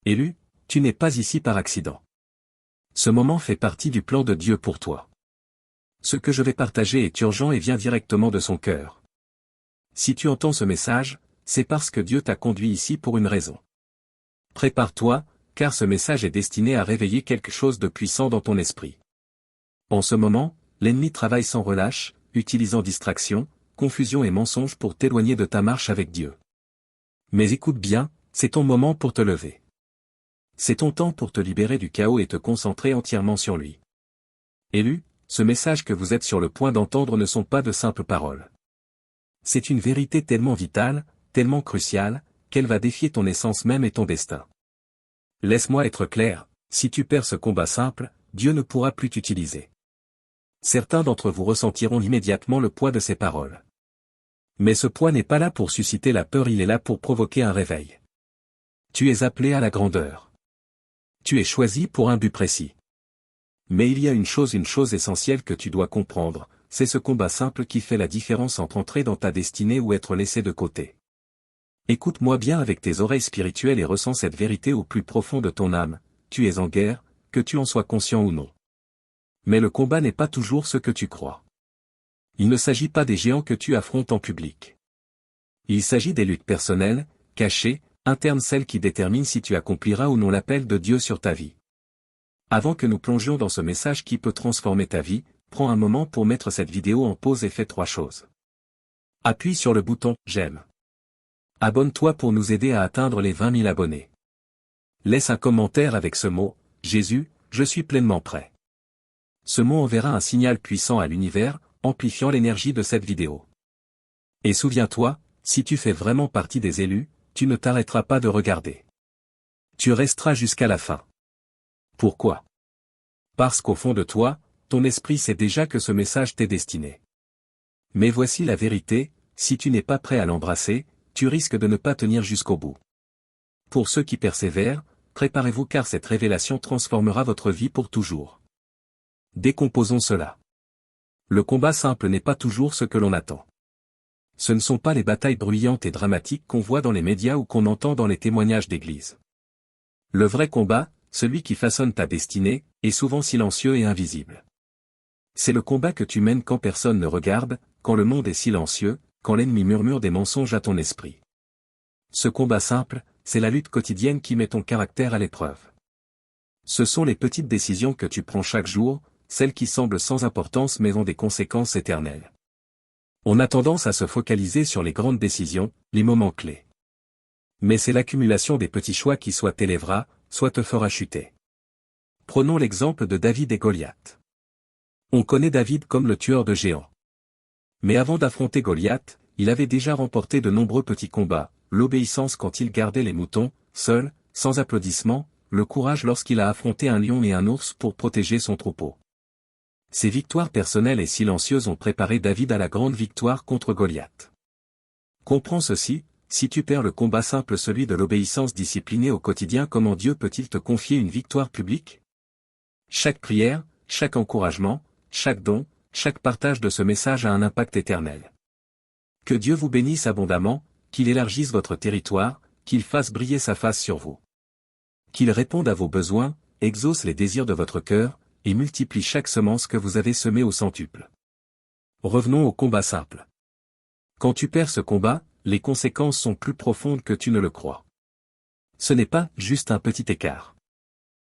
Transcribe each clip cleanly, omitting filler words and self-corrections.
Élu, tu n'es pas ici par accident. Ce moment fait partie du plan de Dieu pour toi. Ce que je vais partager est urgent et vient directement de son cœur. Si tu entends ce message, c'est parce que Dieu t'a conduit ici pour une raison. Prépare-toi, car ce message est destiné à réveiller quelque chose de puissant dans ton esprit. En ce moment, l'ennemi travaille sans relâche, utilisant distraction, confusion et mensonges pour t'éloigner de ta marche avec Dieu. Mais écoute bien, c'est ton moment pour te lever. C'est ton temps pour te libérer du chaos et te concentrer entièrement sur lui. Élu, ce message que vous êtes sur le point d'entendre ne sont pas de simples paroles. C'est une vérité tellement vitale, tellement cruciale, qu'elle va défier ton essence même et ton destin. Laisse-moi être clair, si tu perds ce combat simple, Dieu ne pourra plus t'utiliser. Certains d'entre vous ressentiront immédiatement le poids de ces paroles. Mais ce poids n'est pas là pour susciter la peur, il est là pour provoquer un réveil. Tu es appelé à la grandeur. Tu es choisi pour un but précis. Mais il y a une chose essentielle que tu dois comprendre, c'est ce combat simple qui fait la différence entre entrer dans ta destinée ou être laissé de côté. Écoute-moi bien avec tes oreilles spirituelles et ressens cette vérité au plus profond de ton âme, tu es en guerre, que tu en sois conscient ou non. Mais le combat n'est pas toujours ce que tu crois. Il ne s'agit pas des géants que tu affrontes en public. Il s'agit des luttes personnelles, cachées, internes, celles qui déterminent si tu accompliras ou non l'appel de Dieu sur ta vie. Avant que nous plongions dans ce message qui peut transformer ta vie, prends un moment pour mettre cette vidéo en pause et fais 3 choses. Appuie sur le bouton « J'aime ». Abonne-toi pour nous aider à atteindre les 20 000 abonnés. Laisse un commentaire avec ce mot « Jésus, je suis pleinement prêt ». Ce mot enverra un signal puissant à l'univers, amplifiant l'énergie de cette vidéo. Et souviens-toi, si tu fais vraiment partie des élus, tu ne t'arrêteras pas de regarder. Tu resteras jusqu'à la fin. Pourquoi? Parce qu'au fond de toi, ton esprit sait déjà que ce message t'est destiné. Mais voici la vérité, si tu n'es pas prêt à l'embrasser, tu risques de ne pas tenir jusqu'au bout. Pour ceux qui persévèrent, préparez-vous car cette révélation transformera votre vie pour toujours. Décomposons cela. Le combat simple n'est pas toujours ce que l'on attend. Ce ne sont pas les batailles bruyantes et dramatiques qu'on voit dans les médias ou qu'on entend dans les témoignages d'église. Le vrai combat, celui qui façonne ta destinée, est souvent silencieux et invisible. C'est le combat que tu mènes quand personne ne regarde, quand le monde est silencieux, quand l'ennemi murmure des mensonges à ton esprit. Ce combat simple, c'est la lutte quotidienne qui met ton caractère à l'épreuve. Ce sont les petites décisions que tu prends chaque jour, celles qui semblent sans importance mais ont des conséquences éternelles. On a tendance à se focaliser sur les grandes décisions, les moments clés. Mais c'est l'accumulation des petits choix qui soit t'élèvera, soit te fera chuter. Prenons l'exemple de David et Goliath. On connaît David comme le tueur de géants. Mais avant d'affronter Goliath, il avait déjà remporté de nombreux petits combats, l'obéissance quand il gardait les moutons, seul, sans applaudissements, le courage lorsqu'il a affronté un lion et un ours pour protéger son troupeau. Ces victoires personnelles et silencieuses ont préparé David à la grande victoire contre Goliath. Comprends ceci, si tu perds le combat simple, celui de l'obéissance disciplinée au quotidien, comment Dieu peut-il te confier une victoire publique? Chaque prière, chaque encouragement, chaque don, chaque partage de ce message a un impact éternel. Que Dieu vous bénisse abondamment, qu'il élargisse votre territoire, qu'il fasse briller sa face sur vous. Qu'il réponde à vos besoins, exauce les désirs de votre cœur, et multiplie chaque semence que vous avez semée au centuple. Revenons au combat simple. Quand tu perds ce combat, les conséquences sont plus profondes que tu ne le crois. Ce n'est pas juste un petit écart.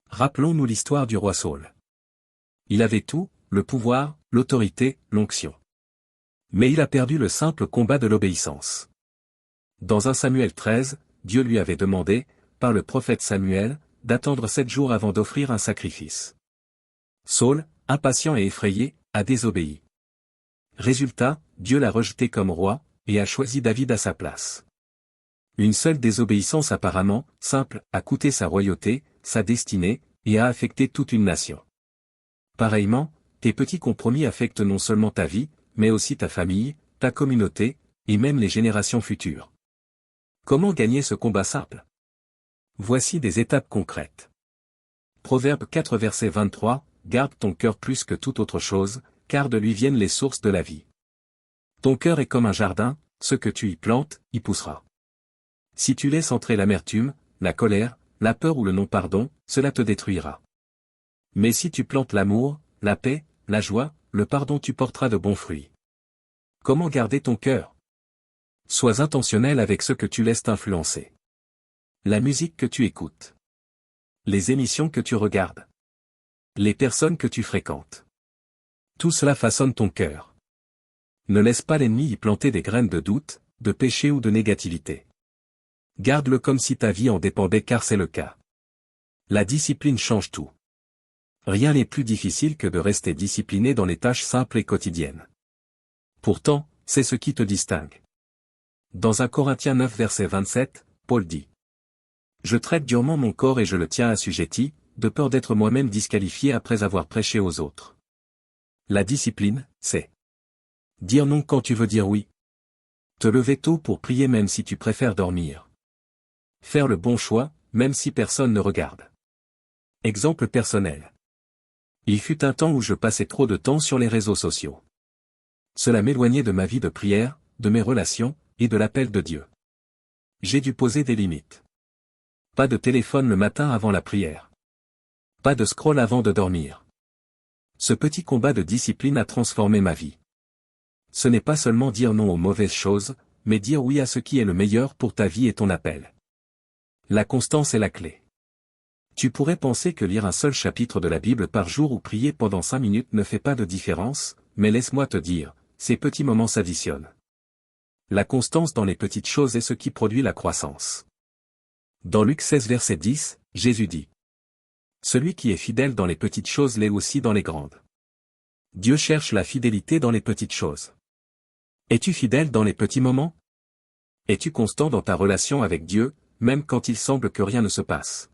Rappelons-nous l'histoire du roi Saül. Il avait tout, le pouvoir, l'autorité, l'onction. Mais il a perdu le simple combat de l'obéissance. Dans 1 Samuel 13, Dieu lui avait demandé, par le prophète Samuel, d'attendre 7 jours avant d'offrir un sacrifice. Saül, impatient et effrayé, a désobéi. Résultat, Dieu l'a rejeté comme roi, et a choisi David à sa place. Une seule désobéissance apparemment, simple, a coûté sa royauté, sa destinée, et a affecté toute une nation. Pareillement, tes petits compromis affectent non seulement ta vie, mais aussi ta famille, ta communauté, et même les générations futures. Comment gagner ce combat simple? Voici des étapes concrètes. Proverbe 4 verset 23, garde ton cœur plus que toute autre chose, car de lui viennent les sources de la vie. Ton cœur est comme un jardin, ce que tu y plantes, y poussera. Si tu laisses entrer l'amertume, la colère, la peur ou le non-pardon, cela te détruira. Mais si tu plantes l'amour, la paix, la joie, le pardon, tu porteras de bons fruits. Comment garder ton cœur? Sois intentionnel avec ce que tu laisses t'influencer. La musique que tu écoutes. Les émissions que tu regardes. Les personnes que tu fréquentes. Tout cela façonne ton cœur. Ne laisse pas l'ennemi y planter des graines de doute, de péché ou de négativité. Garde-le comme si ta vie en dépendait, car c'est le cas. La discipline change tout. Rien n'est plus difficile que de rester discipliné dans les tâches simples et quotidiennes. Pourtant, c'est ce qui te distingue. Dans 1 Corinthiens 9 verset 27, Paul dit: Je traite durement mon corps et je le tiens assujetti, de peur d'être moi-même disqualifié après avoir prêché aux autres. La discipline, c'est dire non quand tu veux dire oui. Te lever tôt pour prier même si tu préfères dormir. Faire le bon choix, même si personne ne regarde. Exemple personnel. Il fut un temps où je passais trop de temps sur les réseaux sociaux. Cela m'éloignait de ma vie de prière, de mes relations, et de l'appel de Dieu. J'ai dû poser des limites. Pas de téléphone le matin avant la prière. Pas de scroll avant de dormir. Ce petit combat de discipline a transformé ma vie. Ce n'est pas seulement dire non aux mauvaises choses, mais dire oui à ce qui est le meilleur pour ta vie et ton appel. La constance est la clé. Tu pourrais penser que lire un seul chapitre de la Bible par jour ou prier pendant 5 minutes ne fait pas de différence, mais laisse-moi te dire, ces petits moments s'additionnent. La constance dans les petites choses est ce qui produit la croissance. Dans Luc 16 verset 10, Jésus dit: Celui qui est fidèle dans les petites choses l'est aussi dans les grandes. Dieu cherche la fidélité dans les petites choses. Es-tu fidèle dans les petits moments? Es-tu constant dans ta relation avec Dieu, même quand il semble que rien ne se passe?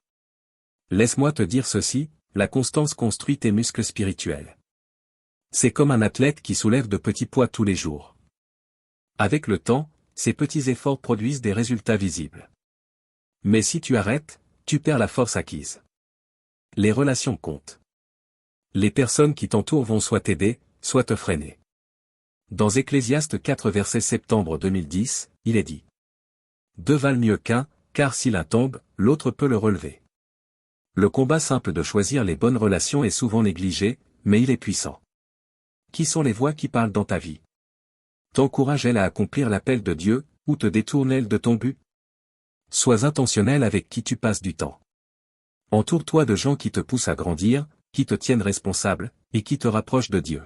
Laisse-moi te dire ceci, la constance construit tes muscles spirituels. C'est comme un athlète qui soulève de petits poids tous les jours. Avec le temps, ces petits efforts produisent des résultats visibles. Mais si tu arrêtes, tu perds la force acquise. Les relations comptent. Les personnes qui t'entourent vont soit t'aider, soit te freiner. Dans Ecclésiaste 4 verset septembre 2010, il est dit: Deux valent mieux qu'un, car si l'un tombe, l'autre peut le relever. Le combat simple de choisir les bonnes relations est souvent négligé, mais il est puissant. Qui sont les voix qui parlent dans ta vie? T'encouragent-elles à accomplir l'appel de Dieu, ou te détournent-elles de ton but? Sois intentionnel avec qui tu passes du temps. Entoure-toi de gens qui te poussent à grandir, qui te tiennent responsable, et qui te rapprochent de Dieu.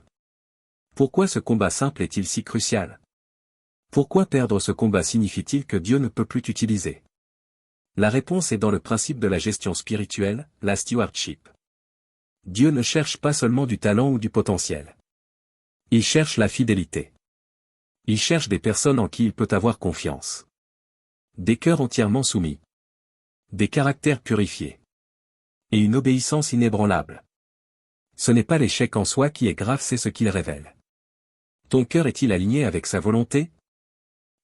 Pourquoi ce combat simple est-il si crucial? Pourquoi perdre ce combat signifie-t-il que Dieu ne peut plus t'utiliser? La réponse est dans le principe de la gestion spirituelle, la stewardship. Dieu ne cherche pas seulement du talent ou du potentiel. Il cherche la fidélité. Il cherche des personnes en qui il peut avoir confiance. Des cœurs entièrement soumis. Des caractères purifiés. Et une obéissance inébranlable. Ce n'est pas l'échec en soi qui est grave, c'est ce qu'il révèle. Ton cœur est-il aligné avec sa volonté?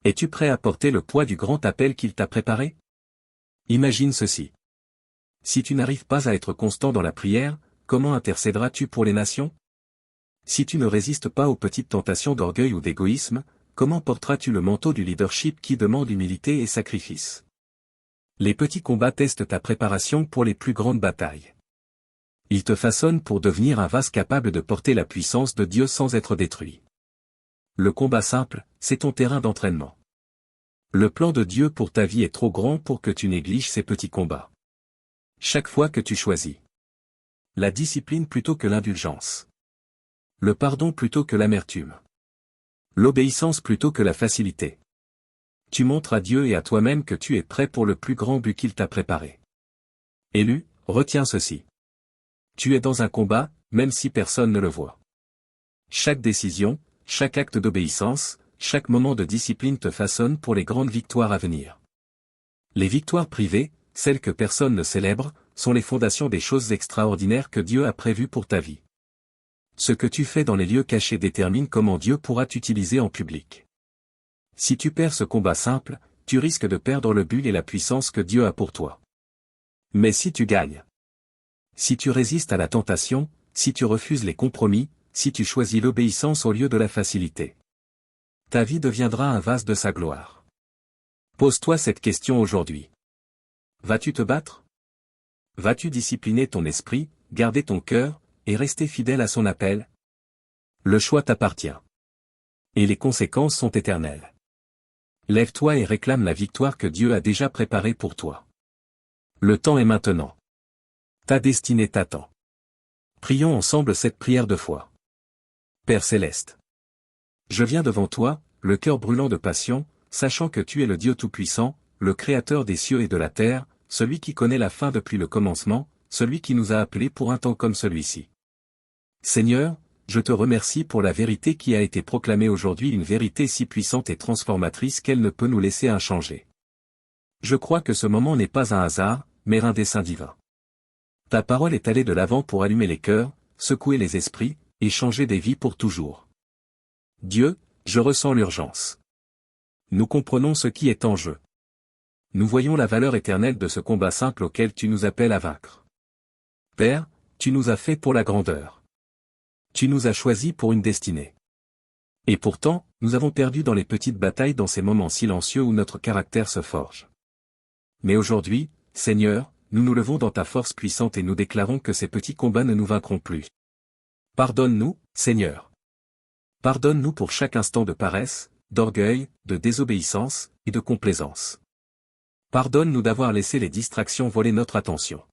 Es-tu prêt à porter le poids du grand appel qu'il t'a préparé? Imagine ceci. Si tu n'arrives pas à être constant dans la prière, comment intercéderas-tu pour les nations? Si tu ne résistes pas aux petites tentations d'orgueil ou d'égoïsme, comment porteras-tu le manteau du leadership qui demande humilité et sacrifice? Les petits combats testent ta préparation pour les plus grandes batailles. Ils te façonnent pour devenir un vase capable de porter la puissance de Dieu sans être détruit. Le combat simple, c'est ton terrain d'entraînement. Le plan de Dieu pour ta vie est trop grand pour que tu négliges ces petits combats. Chaque fois que tu choisis la discipline plutôt que l'indulgence, le pardon plutôt que l'amertume, l'obéissance plutôt que la facilité, tu montres à Dieu et à toi-même que tu es prêt pour le plus grand but qu'il t'a préparé. Élu, retiens ceci. Tu es dans un combat, même si personne ne le voit. Chaque décision, chaque acte d'obéissance, chaque moment de discipline te façonne pour les grandes victoires à venir. Les victoires privées, celles que personne ne célèbre, sont les fondations des choses extraordinaires que Dieu a prévues pour ta vie. Ce que tu fais dans les lieux cachés détermine comment Dieu pourra t'utiliser en public. Si tu perds ce combat simple, tu risques de perdre le but et la puissance que Dieu a pour toi. Mais si tu gagnes, si tu résistes à la tentation, si tu refuses les compromis, si tu choisis l'obéissance au lieu de la facilité, ta vie deviendra un vase de sa gloire. Pose-toi cette question aujourd'hui. Vas-tu te battre? Vas-tu discipliner ton esprit, garder ton cœur, et rester fidèle à son appel? Le choix t'appartient. Et les conséquences sont éternelles. Lève-toi et réclame la victoire que Dieu a déjà préparée pour toi. Le temps est maintenant. Ta destinée t'attend. Prions ensemble cette prière de foi. Père céleste. Je viens devant toi, le cœur brûlant de passion, sachant que tu es le Dieu Tout-Puissant, le Créateur des cieux et de la terre, celui qui connaît la fin depuis le commencement, celui qui nous a appelés pour un temps comme celui-ci. Seigneur, je te remercie pour la vérité qui a été proclamée aujourd'hui, une vérité si puissante et transformatrice qu'elle ne peut nous laisser inchangés. Je crois que ce moment n'est pas un hasard, mais un dessein divin. Ta parole est allée de l'avant pour allumer les cœurs, secouer les esprits, et changer des vies pour toujours. Dieu, je ressens l'urgence. Nous comprenons ce qui est en jeu. Nous voyons la valeur éternelle de ce combat simple auquel tu nous appelles à vaincre. Père, tu nous as fait pour la grandeur. Tu nous as choisis pour une destinée. Et pourtant, nous avons perdu dans les petites batailles, dans ces moments silencieux où notre caractère se forge. Mais aujourd'hui, Seigneur, nous nous levons dans ta force puissante et nous déclarons que ces petits combats ne nous vaincront plus. Pardonne-nous, Seigneur. Pardonne-nous pour chaque instant de paresse, d'orgueil, de désobéissance, et de complaisance. Pardonne-nous d'avoir laissé les distractions voler notre attention.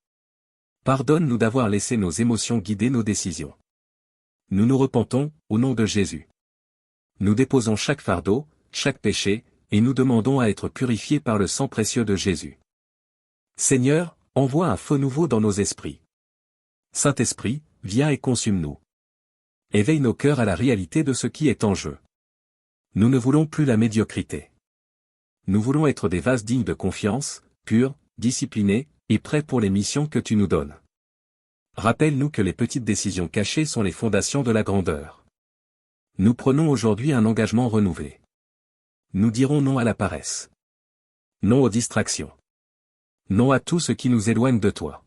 Pardonne-nous d'avoir laissé nos émotions guider nos décisions. Nous nous repentons, au nom de Jésus. Nous déposons chaque fardeau, chaque péché, et nous demandons à être purifiés par le sang précieux de Jésus. Seigneur, envoie un feu nouveau dans nos esprits. Saint-Esprit, viens et consume-nous. Éveille nos cœurs à la réalité de ce qui est en jeu. Nous ne voulons plus la médiocrité. Nous voulons être des vases dignes de confiance, purs, disciplinés, et prêts pour les missions que tu nous donnes. Rappelle-nous que les petites décisions cachées sont les fondations de la grandeur. Nous prenons aujourd'hui un engagement renouvelé. Nous dirons non à la paresse. Non aux distractions. Non à tout ce qui nous éloigne de toi.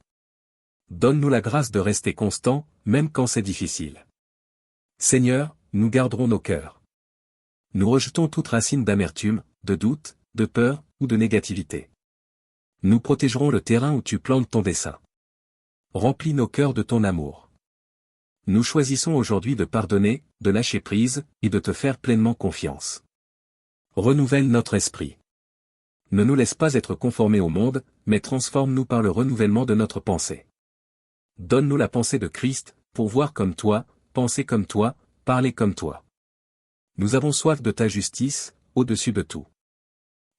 Donne-nous la grâce de rester constants, même quand c'est difficile. Seigneur, nous garderons nos cœurs. Nous rejetons toute racine d'amertume, de doute, de peur, ou de négativité. Nous protégerons le terrain où tu plantes ton dessein. Remplis nos cœurs de ton amour. Nous choisissons aujourd'hui de pardonner, de lâcher prise, et de te faire pleinement confiance. Renouvelle notre esprit. Ne nous laisse pas être conformés au monde, mais transforme-nous par le renouvellement de notre pensée. Donne-nous la pensée de Christ, pour voir comme toi, penser comme toi, parler comme toi. Nous avons soif de ta justice, au-dessus de tout.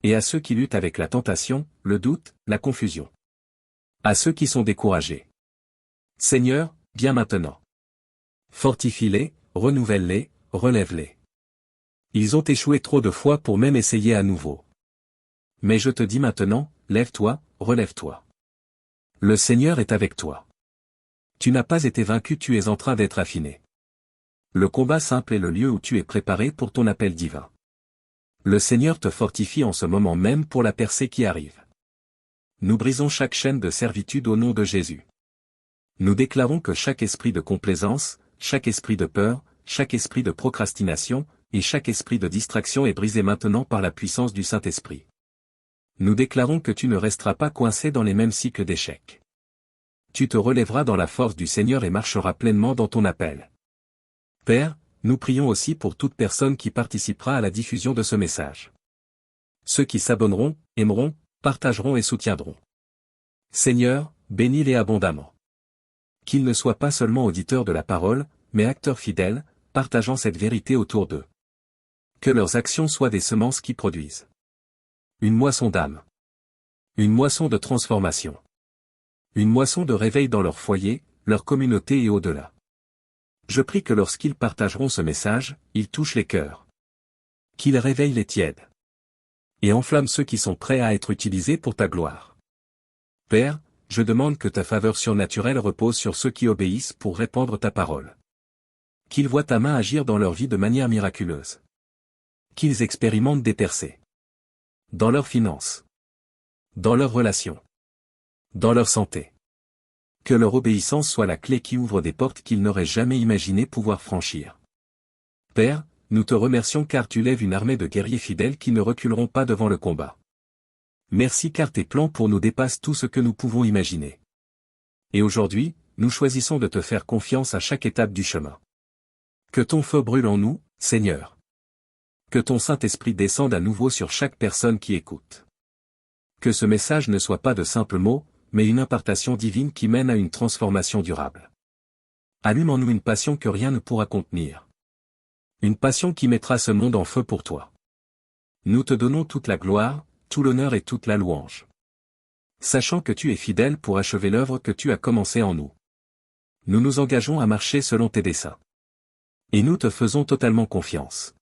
Et à ceux qui luttent avec la tentation, le doute, la confusion. À ceux qui sont découragés. Seigneur, viens maintenant. Fortifie-les, renouvelle-les, relève-les. Ils ont échoué trop de fois pour même essayer à nouveau. Mais je te dis maintenant, lève-toi, relève-toi. Le Seigneur est avec toi. Tu n'as pas été vaincu, tu es en train d'être affiné. Le combat simple est le lieu où tu es préparé pour ton appel divin. Le Seigneur te fortifie en ce moment même pour la percée qui arrive. Nous brisons chaque chaîne de servitude au nom de Jésus. Nous déclarons que chaque esprit de complaisance, chaque esprit de peur, chaque esprit de procrastination, et chaque esprit de distraction est brisé maintenant par la puissance du Saint-Esprit. Nous déclarons que tu ne resteras pas coincé dans les mêmes cycles d'échecs. Tu te relèveras dans la force du Seigneur et marcheras pleinement dans ton appel. Père, nous prions aussi pour toute personne qui participera à la diffusion de ce message. Ceux qui s'abonneront, aimeront, partageront et soutiendront. Seigneur, bénis-les abondamment. Qu'ils ne soient pas seulement auditeurs de la parole, mais acteurs fidèles, partageant cette vérité autour d'eux. Que leurs actions soient des semences qui produisent une moisson d'âme. Une moisson de transformation. Une moisson de réveil dans leur foyer, leur communauté et au-delà. Je prie que lorsqu'ils partageront ce message, ils touchent les cœurs. Qu'ils réveillent les tièdes. Et enflamment ceux qui sont prêts à être utilisés pour ta gloire. Père, je demande que ta faveur surnaturelle repose sur ceux qui obéissent pour répandre ta parole. Qu'ils voient ta main agir dans leur vie de manière miraculeuse. Qu'ils expérimentent des percées. Dans leurs finances. Dans leurs relations. Dans leur santé. Que leur obéissance soit la clé qui ouvre des portes qu'ils n'auraient jamais imaginé pouvoir franchir. Père, nous te remercions car tu lèves une armée de guerriers fidèles qui ne reculeront pas devant le combat. Merci car tes plans pour nous dépassent tout ce que nous pouvons imaginer. Et aujourd'hui, nous choisissons de te faire confiance à chaque étape du chemin. Que ton feu brûle en nous, Seigneur. Que ton Saint-Esprit descende à nouveau sur chaque personne qui écoute. Que ce message ne soit pas de simples mots, mais une impartation divine qui mène à une transformation durable. Allume en nous une passion que rien ne pourra contenir. Une passion qui mettra ce monde en feu pour toi. Nous te donnons toute la gloire, tout l'honneur et toute la louange. Sachant que tu es fidèle pour achever l'œuvre que tu as commencée en nous. Nous nous engageons à marcher selon tes desseins. Et nous te faisons totalement confiance.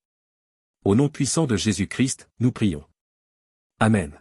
Au nom puissant de Jésus-Christ, nous prions. Amen.